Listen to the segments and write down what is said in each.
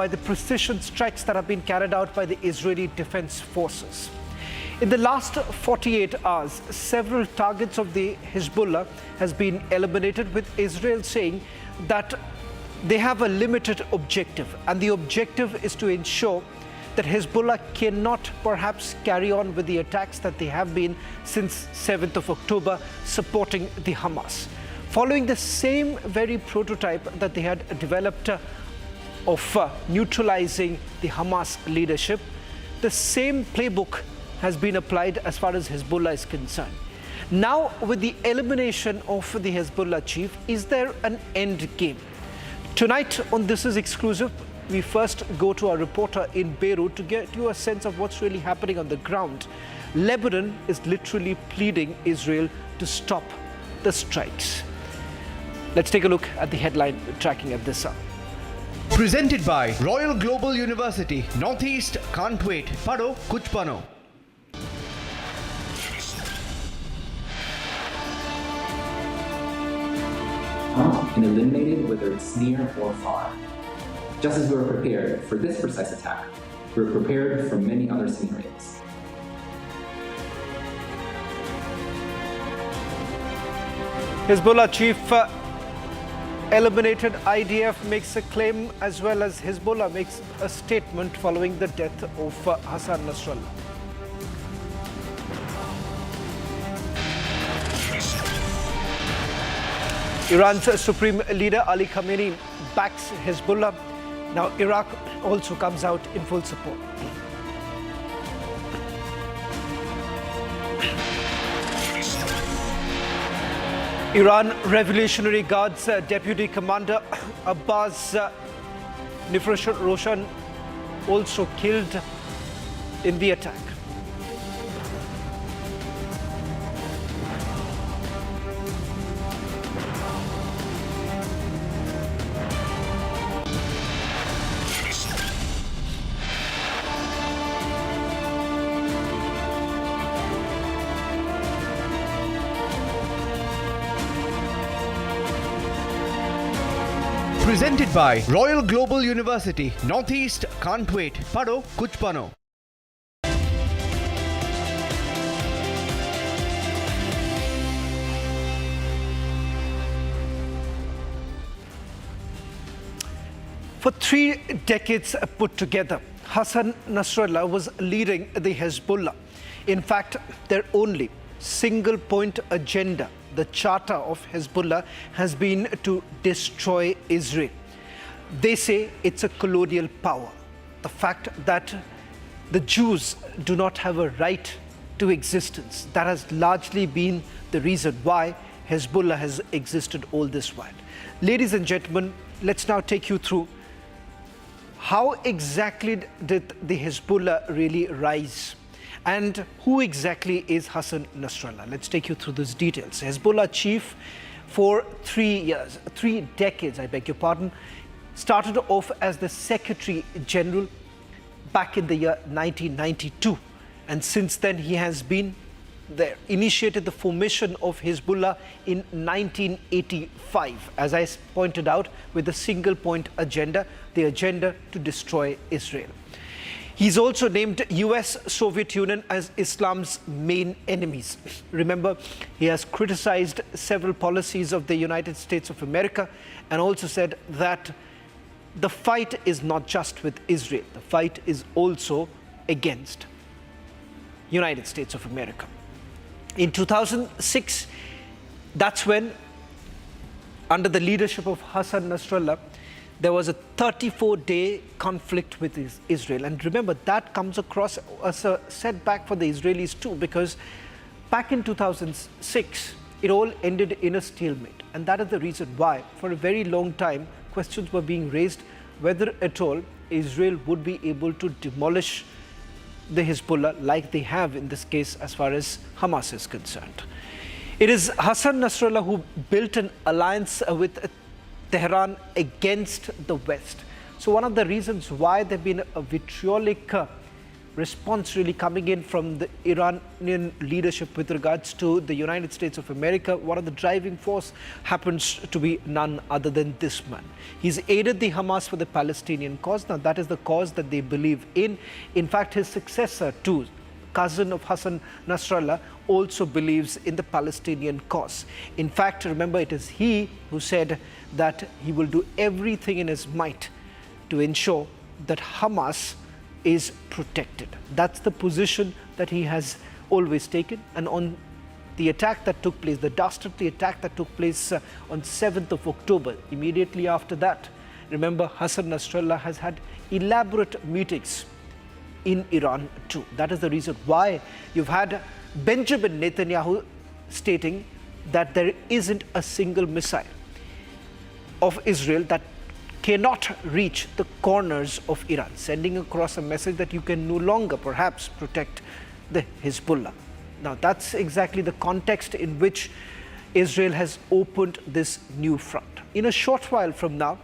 by the precision strikes that have been carried out by the Israeli Defense Forces. In the last 48 hours, several targets of the Hezbollah has been eliminated, with Israel saying that they have a limited objective, and the objective is to ensure that Hezbollah cannot perhaps carry on with the attacks that they have been since 7th of October, supporting the Hamas. Following the same very prototype that they had developed of neutralizing the Hamas leadership, the same playbook has been applied as far as Hezbollah is concerned. Now, with the elimination of the Hezbollah chief, is there an end game? Tonight on This Is Exclusive, we first go to our reporter in Beirut to get you a sense of what's really happening on the ground. Lebanon is literally pleading Israel to stop the strikes. Let's take a look at the headline tracking at this hour. Presented by Royal Global University, Northeast can't wait. Pado kuch bano. And eliminated whether it's near or far. Just as we were prepared for this precise attack, we were prepared for many other scenarios. Hezbollah chief eliminated. IDF makes a claim, as well as Hezbollah makes a statement following the death of Hassan Nasrallah. Iran's Supreme Leader Ali Khamenei backs Hezbollah. Now Iraq also comes out in full support. Iran Revolutionary Guards Deputy Commander Abbas Nifroshan also killed in the attack. Presented by Royal Global University, Northeast can't wait. Pado kuch bano. For 3 decades put together, Hassan Nasrallah was leading the Hezbollah. In fact, their only single-point agenda, the charter of Hezbollah, has been to destroy Israel. They say it's a colonial power. The fact that the Jews do not have a right to existence, that has largely been the reason why Hezbollah has existed all this while. Ladies and gentlemen, let's now take you through how exactly did the Hezbollah really rise, and who exactly is Hassan Nasrallah. Let's take you through those details. Hezbollah chief for 3 decades, I beg your pardon, started off as the Secretary General back in the year 1992. And since then he has been there, initiated the formation of Hezbollah in 1985, as I pointed out, with a single point agenda, the agenda to destroy Israel. He's also named US, Soviet Union as Islam's main enemies. Remember, he has criticized several policies of the United States of America and also said that the fight is not just with Israel, the fight is also against United States of America. In 2006, that's when, under the leadership of Hassan Nasrallah, there was a 34-day conflict with Israel. And remember, that comes across as a setback for the Israelis too, because back in 2006, it all ended in a stalemate. And that is the reason why, for a very long time, questions were being raised whether at all Israel would be able to demolish the Hezbollah like they have in this case as far as Hamas is concerned. It is Hassan Nasrallah who built an alliance with Tehran against the West. So one of the reasons why there have been a vitriolic response really coming in from the Iranian leadership with regards to the United States of America. One of the driving force happens to be none other than this man. He's aided the Hamas for the Palestinian cause. Now, that is the cause that they believe in. In fact, his successor too, cousin of Hassan Nasrallah, also believes in the Palestinian cause. In fact, remember, it is he who said that he will do everything in his might to ensure that Hamas is protected. That's the position that he has always taken. And on the attack that took place, the dastardly attack that took place on 7th of October, immediately after that, remember, Hassan Nasrallah has had elaborate meetings in Iran too. That is the reason why you've had Benjamin Netanyahu stating that there isn't a single missile of Israel that cannot reach the corners of Iran, sending across a message that you can no longer perhaps protect the Hezbollah. Now, that's exactly the context in which Israel has opened this new front. In a short while from now,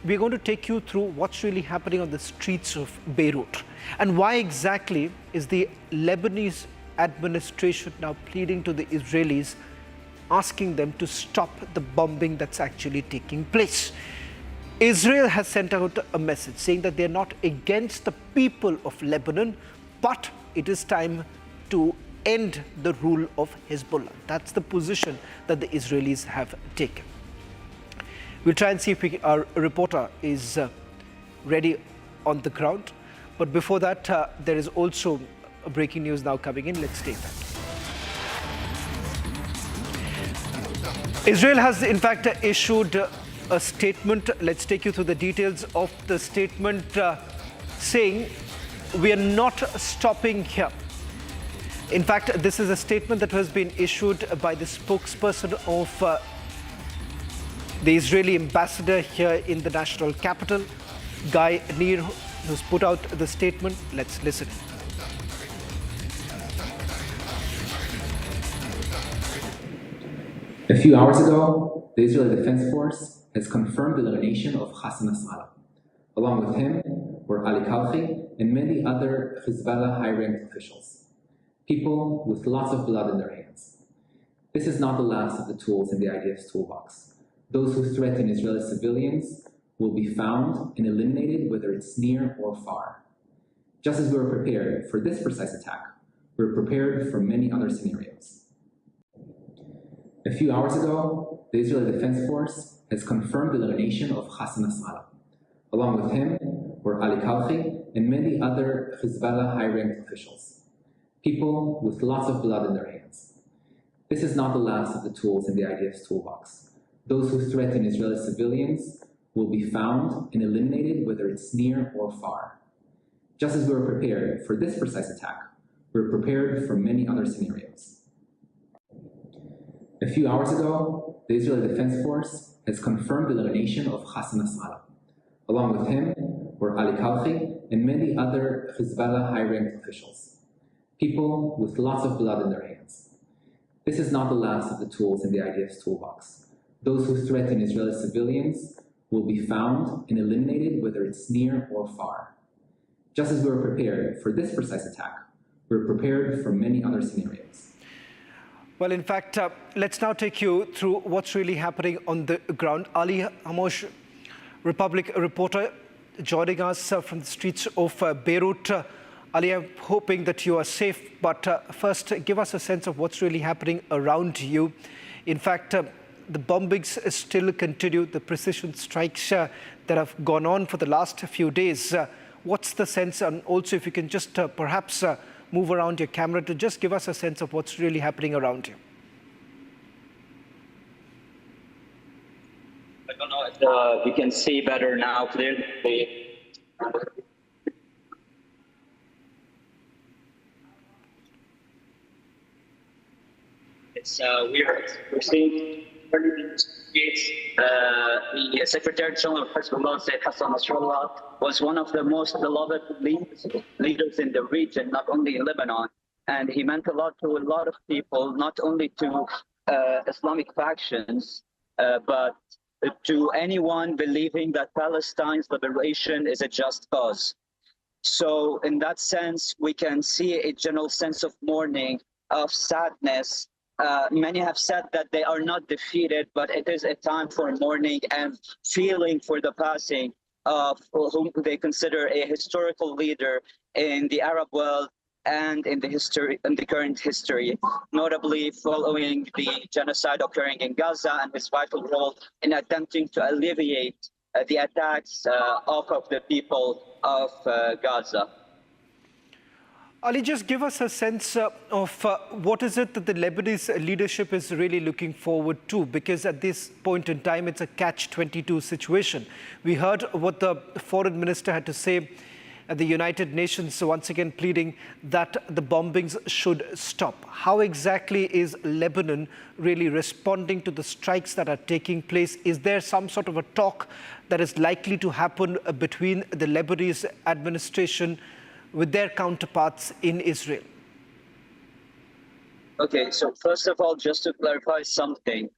we're going to take you through what's really happening on the streets of Beirut and why exactly is the Lebanese administration now pleading to the Israelis, asking them to stop the bombing that's actually taking place. Israel has sent out a message saying that they're not against the people of Lebanon, but it is time to end the rule of Hezbollah. That's the position that the Israelis have taken. We'll try and see if our reporter is ready on the ground. But before that, there is also breaking news now coming in. Let's take that. Israel has, in fact, issued a statement. Let's take you through the details of the statement, saying we are not stopping here. In fact, this is a statement that has been issued by the spokesperson of the Israeli ambassador here in the national capital, Guy Nir, who's put out the statement. Let's listen. A few hours ago, the Israeli Defense Force has confirmed the elimination of Hassan Nasrallah. Along with him were Ali Kalfi and many other Hezbollah high-ranked officials, people with lots of blood in their hands. This is not the last of the tools in the IDF's toolbox. Those who threaten Israeli civilians will be found and eliminated, whether it's near or far. Just as we were prepared for this precise attack, we were prepared for many other scenarios. A few hours ago, the Israeli Defense Force has confirmed the elimination of Hassan Nasrallah. Along with him were Ali Kalfi and many other Hezbollah high-ranked officials, people with lots of blood in their hands. This is not the last of the tools in the IDF's toolbox. Those who threaten Israeli civilians will be found and eliminated, whether it's near or far. Just as we were prepared for this precise attack, we were prepared for many other scenarios. A few hours ago, the Israeli Defense Force has confirmed the elimination of Hassan Nasrallah. Along with him were Ali Kalfi and many other Hezbollah high-ranked officials, people with lots of blood in their hands. This is not the last of the tools in the IDF's toolbox. Those who threaten Israeli civilians will be found and eliminated, whether it's near or far. Just as we were prepared for this precise attack, we were prepared for many other scenarios. Well, in fact, let's now take you through what's really happening on the ground. Ali Hamosh, Republic reporter, joining us from the streets of Beirut. Ali, I'm hoping that you are safe, but first, give us a sense of what's really happening around you. In fact, the bombings still continue, the precision strikes that have gone on for the last few days. What's the sense? And also, if you can just perhaps move around your camera to just give us a sense of what's really happening around you. I don't know if you can see better now clearly. It's weird. We're seeing the Secretary General of Hezbollah, said Hassan Nasrallah, was one of the most beloved leaders in the region, not only in Lebanon. And he meant a lot to a lot of people, not only to Islamic factions, but to anyone believing that Palestine's liberation is a just cause. So in that sense, we can see a general sense of mourning, of sadness. Many have said that they are not defeated, but it is a time for mourning and feeling for the passing of whom they consider a historical leader in the Arab world and in the current history, notably following the genocide occurring in Gaza and his vital role in attempting to alleviate the attacks off of the people of Gaza. Ali, just give us a sense of what is it that the Lebanese leadership is really looking forward to, because at this point in time, it's a catch-22 situation. We heard what the foreign minister had to say at the United Nations, once again pleading that the bombings should stop. How exactly is Lebanon really responding to the strikes that are taking place? Is there some sort of a talk that is likely to happen between the Lebanese administration with their counterparts in Israel? Okay, so first of all, just to clarify something,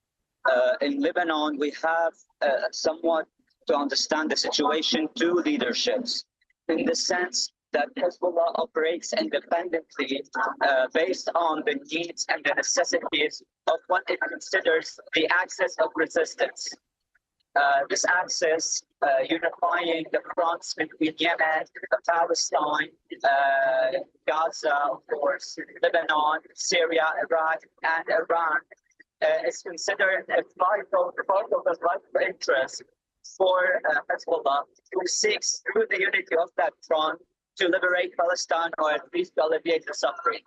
in Lebanon, we have somewhat to understand the situation, two leaderships, in the sense that Hezbollah operates independently based on the needs and the necessities of what it considers the axis of resistance. This axis unifying the fronts between Yemen, Palestine, Gaza, of course, Lebanon, Syria, Iraq, and Iran is considered a vital part of the vital interest for Hezbollah, who seeks through the unity of that front to liberate Palestine, or at least to alleviate the suffering.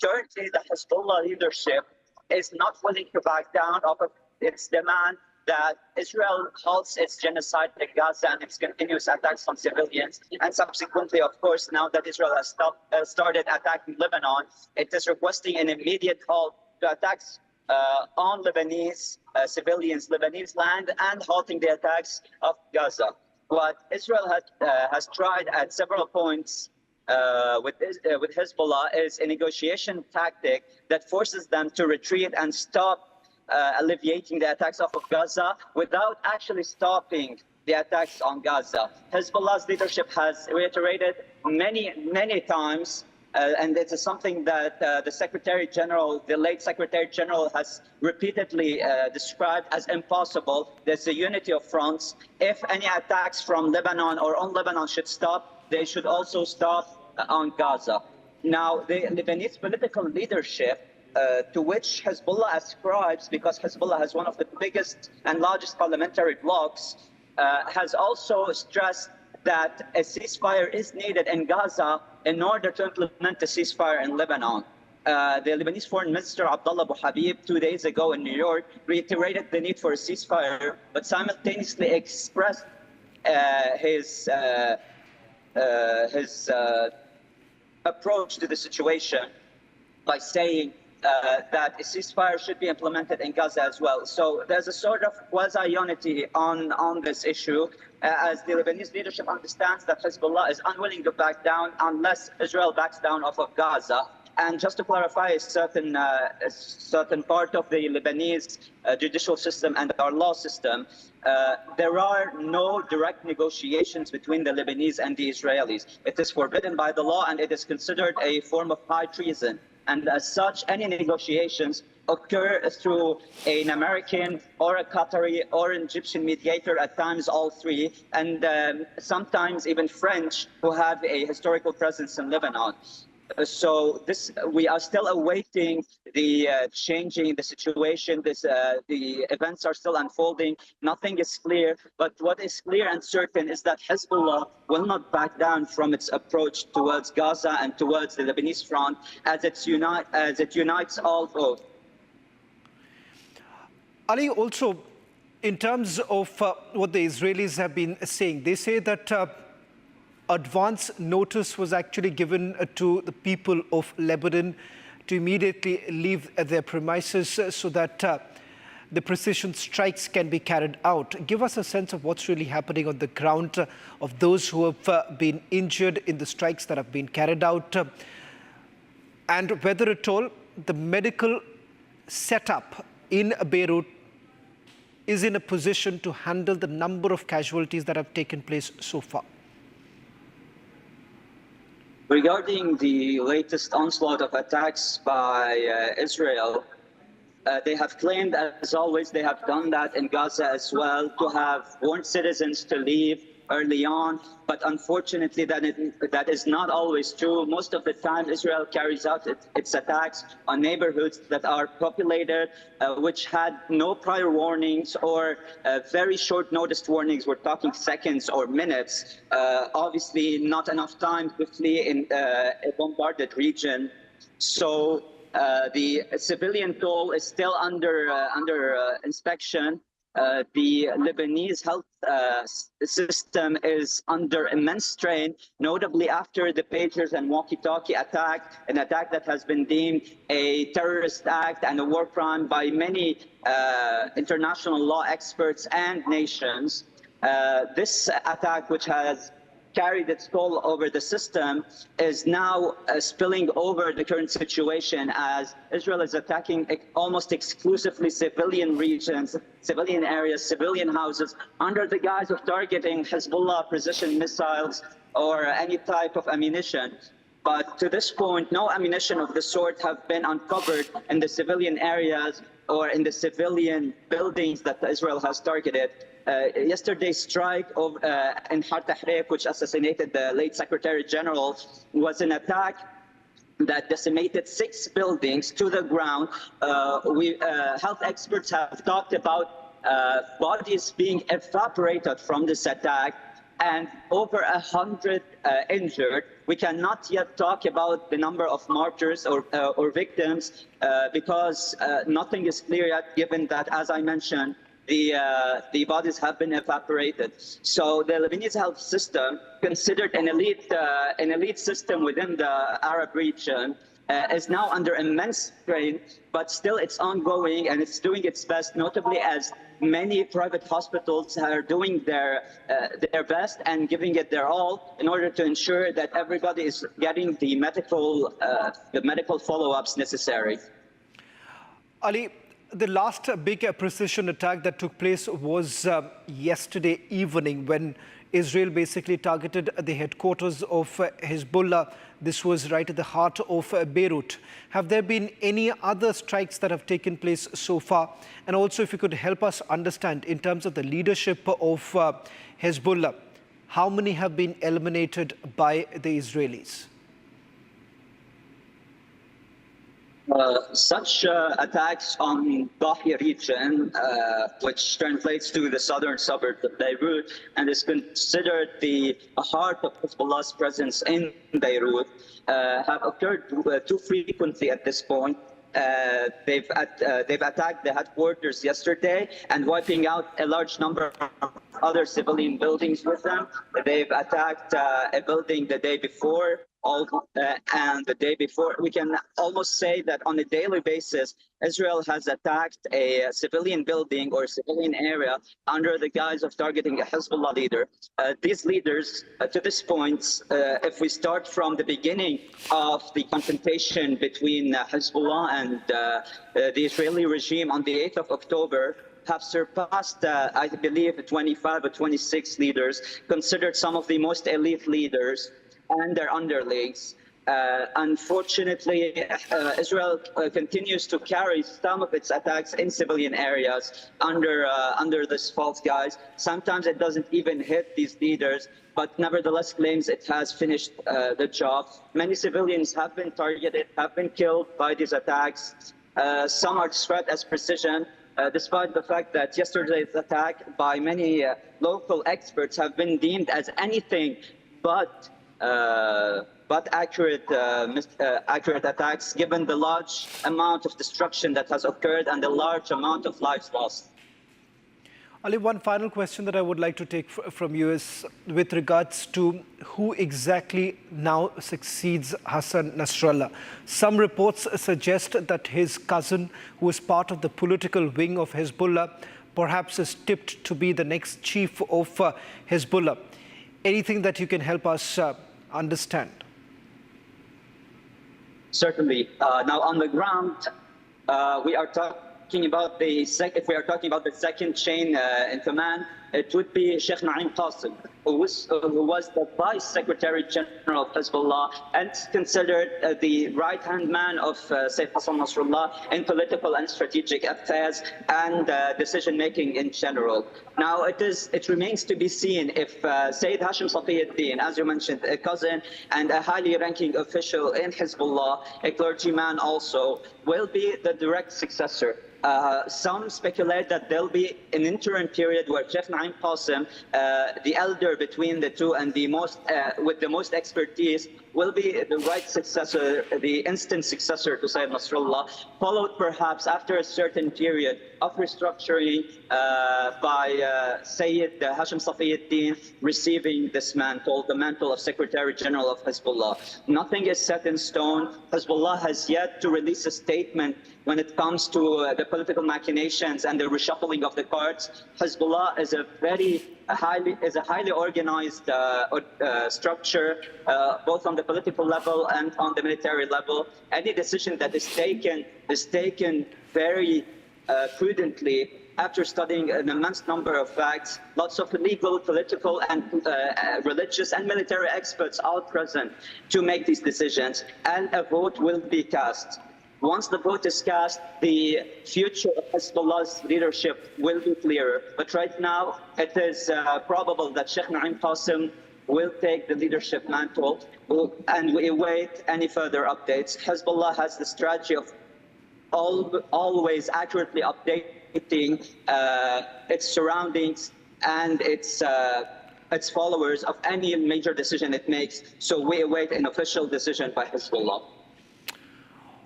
Currently, the Hezbollah leadership is not willing to back down of its demand that Israel halts its genocide in Gaza and its continuous attacks on civilians. And subsequently, of course, now that Israel has started attacking Lebanon, it is requesting an immediate halt to attacks on Lebanese civilians, Lebanese land, and halting the attacks of Gaza. What Israel has tried at several points with Hezbollah is a negotiation tactic that forces them to retreat and stop alleviating the attacks off of Gaza without actually stopping the attacks on Gaza. Hezbollah's leadership has reiterated many times, and it is something that the Secretary General, the late Secretary General, has repeatedly described as impossible. There's a unity of fronts. If any attacks from Lebanon or on Lebanon should stop, they should also stop on Gaza. Now, the Lebanese political leadership, to which Hezbollah ascribes, because Hezbollah has one of the biggest and largest parliamentary blocs, has also stressed that a ceasefire is needed in Gaza in order to implement a ceasefire in Lebanon. The Lebanese Foreign Minister Abdullah Abu Habib 2 days ago in New York reiterated the need for a ceasefire, but simultaneously expressed his approach to the situation by saying that a ceasefire should be implemented in Gaza as well. So there's a sort of quasi-unity on this issue, as the Lebanese leadership understands that Hezbollah is unwilling to back down unless Israel backs down off of Gaza. And just to clarify a certain part of the Lebanese judicial system and our law system, there are no direct negotiations between the Lebanese and the Israelis. It is forbidden by the law, and it is considered a form of high treason. And as such, any negotiations occur through an American or a Qatari or an Egyptian mediator, at times all three, and sometimes even French, who have a historical presence in Lebanon. So we are still awaiting the changing the situation. The events are still unfolding. Nothing is clear. But what is clear and certain is that Hezbollah will not back down from its approach towards Gaza and towards the Lebanese front as it unites all both. Ali, also, in terms of what the Israelis have been saying, they say that advance notice was actually given to the people of Lebanon to immediately leave their premises so that the precision strikes can be carried out. Give us a sense of what's really happening on the ground, of those who have been injured in the strikes that have been carried out, and whether at all the medical setup in Beirut is in a position to handle the number of casualties that have taken place so far. Regarding the latest onslaught of attacks by Israel, they have claimed, as always, they have done that in Gaza as well, to have warned citizens to leave early on. But unfortunately, that is not always true. Most of the time, Israel carries out its attacks on neighborhoods that are populated, which had no prior warnings or very short notice warnings. We're talking seconds or minutes. Obviously, not enough time to flee in a bombarded region. So the civilian toll is still under inspection. The Lebanese health system is under immense strain, notably after the pagers and walkie-talkie attack, an attack that has been deemed a terrorist act and a war crime by many international law experts and nations. This attack, which has carried its toll over the system, is now spilling over the current situation as Israel is attacking almost exclusively civilian regions, civilian areas, civilian houses, under the guise of targeting Hezbollah precision missiles or any type of ammunition. But to this point, no ammunition of the sort have been uncovered in the civilian areas or in the civilian buildings that Israel has targeted. Yesterday's strike in Har Tahrir, which assassinated the late Secretary General, was an attack that decimated 6 buildings to the ground. Health experts have talked about bodies being evaporated from this attack and over 100 injured. We cannot yet talk about the number of martyrs or victims because nothing is clear yet, given that, as I mentioned, the bodies have been evaporated. So the Lebanese health system, considered an elite system within the Arab region, is now under immense strain, but still it's ongoing and it's doing its best, notably as many private hospitals are doing their best and giving it their all in order to ensure that everybody is getting the medical follow-ups necessary. Ali, the last big precision attack that took place was yesterday evening when Israel basically targeted the headquarters of Hezbollah. This was right at the heart of Beirut. Have there been any other strikes that have taken place so far? And also, if you could help us understand, in terms of the leadership of Hezbollah, how many have been eliminated by the Israelis? Such attacks on Dahi region, which translates to the southern suburb of Beirut and is considered the heart of Hezbollah's presence in Beirut, have occurred too frequently at this point. They've attacked the headquarters yesterday and wiping out a large number of other civilian buildings with them. They've attacked a building the day before. And the day before, we can almost say that on a daily basis, Israel has attacked a civilian building or civilian area under the guise of targeting a Hezbollah leader. These leaders, to this point, if we start from the beginning of the confrontation between Hezbollah and the Israeli regime on the 8th of October, have surpassed, I believe, 25 or 26 leaders, considered some of the most elite leaders and their underlings. Unfortunately, Israel continues to carry some of its attacks in civilian areas under this false guise. Sometimes it doesn't even hit these leaders, but nevertheless claims it has finished the job. Many civilians have been targeted, have been killed by these attacks. Some are described as precision, despite the fact that yesterday's attack by many local experts have been deemed as anything but accurate attacks, given the large amount of destruction that has occurred and the large amount of lives lost. Ali, one final question that I would like to take from you is with regards to who exactly now succeeds Hassan Nasrallah. Some reports suggest that his cousin, who is part of the political wing of Hezbollah, perhaps is tipped to be the next chief of Hezbollah. Anything that you can help us understand? Certainly. Now, on the ground, we are talking about if we are talking about the second chain in command, it would be Sheikh Naim Qasim, who was the Vice Secretary General of Hezbollah and considered the right-hand man of Sayyid Hassan Nasrallah in political and strategic affairs and decision-making in general. Now, it remains to be seen if Sayyid Hashim Safiyuddin, as you mentioned, a cousin and a highly ranking official in Hezbollah, a clergyman also, will be the direct successor. Some speculate that there'll be an interim period where Sheikh Naim Qasim, the elder between the two and with the most expertise, will be the right successor, the instant successor to Sayyid Nasrallah, followed perhaps after a certain period of restructuring by Sayyid Hashim Safiyuddin receiving this mantle, the mantle of Secretary General of Hezbollah. Nothing is set in stone. Hezbollah has yet to release a statement when it comes to the political machinations and the reshuffling of the cards. Hezbollah is a highly organized structure, both on the political level and on the military level. Any decision that is taken very prudently after studying an immense number of facts. Lots of legal, political, and religious and military experts are present to make these decisions, and a vote will be cast. Once the vote is cast, the future of Hezbollah's leadership will be clearer. But right now, it is probable that Sheikh Naim Qasim will take the leadership mantle, and we await any further updates. Hezbollah has the strategy of always accurately updating its surroundings and its followers of any major decision it makes. So we await an official decision by Hezbollah.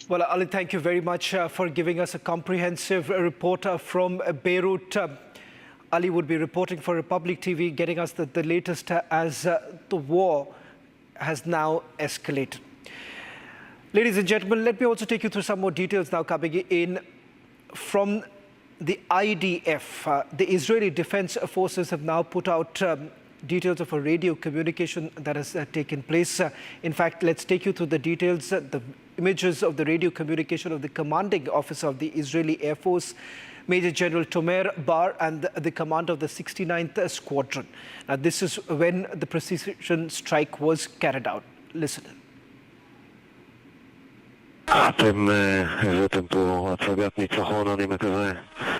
Well, Ali, thank you very much for giving us a comprehensive report from Beirut. Ali would be reporting for Republic TV, getting us the latest as the war has now escalated. Ladies and gentlemen, let me also take you through some more details now coming in from the IDF. The Israeli Defense Forces have now put out details of a radio communication that has taken place. In fact, let's take you through the details. The images of the radio communication of the commanding officer of the Israeli Air Force, Major General Tomer Bar, and the commander of the 69th Squadron. Now, this is when the precision strike was carried out. Listen in. אתם הבאתם פה הצגת ניצחון, אני מקווה,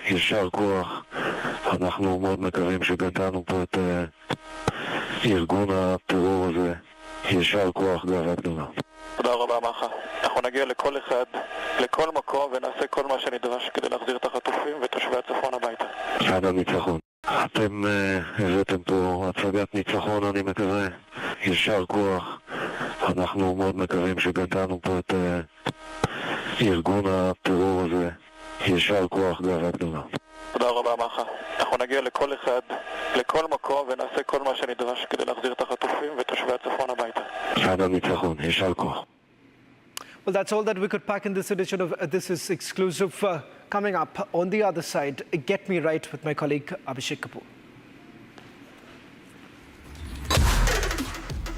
יישר כוח. אנחנו מאוד מקווים שגדענו פה את ארגון הטרור הזה. יישר כוח, גאווה גדולה. תודה רבה מחר. אנחנו נגיע לכל אחד, לכל מקום, ונעשה כל מה שנדרש כדי להחזיר את החטופים ותושבי הצפון הביתה. עד הניצחון. אתם הבאתם פה הצגת ניצחון, אני מקווה, יישר כוח. אנחנו מאוד מקווים שגדענו פה את ארגון הטרור הזה. יישר כוח, גאווה גדולה. תודה רבה מחר. אנחנו נגיע לכל אחד, לכל מקום, ונעשה כל מה שנדרש כדי להחזיר את החטופים ותושבי הצפון הביתה. עד הניצחון, יישר כוח. Well, that's all that we could pack in this edition of This Is Exclusive. Coming up on the other side, Get Me Right with my colleague Abhishek Kapoor.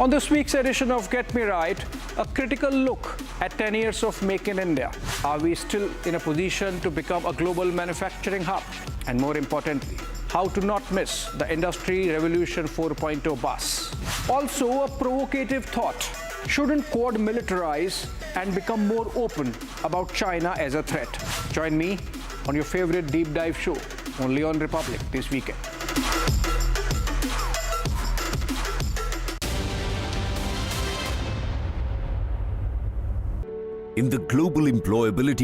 On this week's edition of Get Me Right, a critical look at 10 years of Make in India. Are we still in a position to become a global manufacturing hub? And more importantly, how to not miss the Industry Revolution 4.0 bus. Also, a provocative thought. Shouldn't Quad militarize and become more open about China as a threat? Join me on your favorite deep dive show, only on Republic this weekend. In the global employability